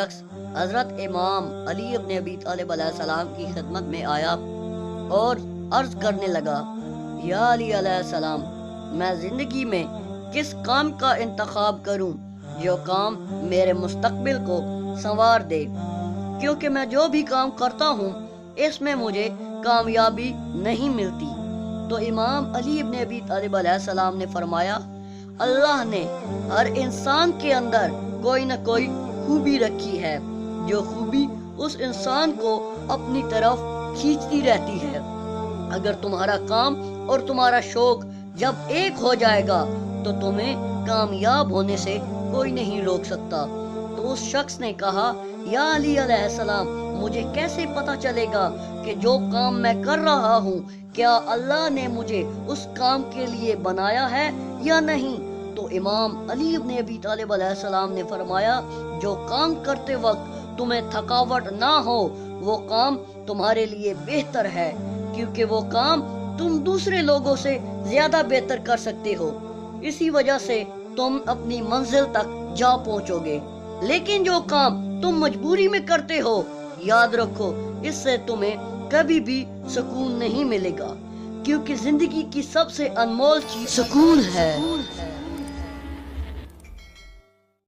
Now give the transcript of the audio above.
شخص حضرت امام علی ابن ابی طالب علیہ السلام کی خدمت میں آیا اور عرض کرنے لگا، یا علی علیہ السلام، میں زندگی میں کس کام کا انتخاب کروں جو کام میرے مستقبل کو سنوار دے، کیونکہ میں جو بھی کام کرتا ہوں اس میں مجھے کامیابی نہیں ملتی۔ تو امام علی ابن ابی طالب علیہ السلام نے فرمایا، اللہ نے ہر انسان کے اندر کوئی نہ کوئی خوبی رکھی ہے، جو خوبی اس انسان کو اپنی طرف کھینچتی رہتی ہے۔ اگر تمہارا کام اور تمہارا شوق جب ایک ہو جائے گا تو تمہیں کامیاب ہونے سے کوئی نہیں روک سکتا۔ تو اس شخص نے کہا، یا علی علیہ السلام، مجھے کیسے پتا چلے گا کہ جو کام میں کر رہا ہوں کیا اللہ نے مجھے اس کام کے لیے بنایا ہے یا نہیں؟ تو امام علی ابن ابی طالب علیہ السلام نے فرمایا، جو کام کرتے وقت تمہیں تھکاوٹ نہ ہو وہ کام تمہارے لیے بہتر ہے، کیونکہ وہ کام تم دوسرے لوگوں سے زیادہ بہتر کر سکتے ہو، اسی وجہ سے تم اپنی منزل تک جا پہنچو گے۔ لیکن جو کام تم مجبوری میں کرتے ہو، یاد رکھو اس سے تمہیں کبھی بھی سکون نہیں ملے گا، کیونکہ زندگی کی سب سے انمول چیز سکون ہے۔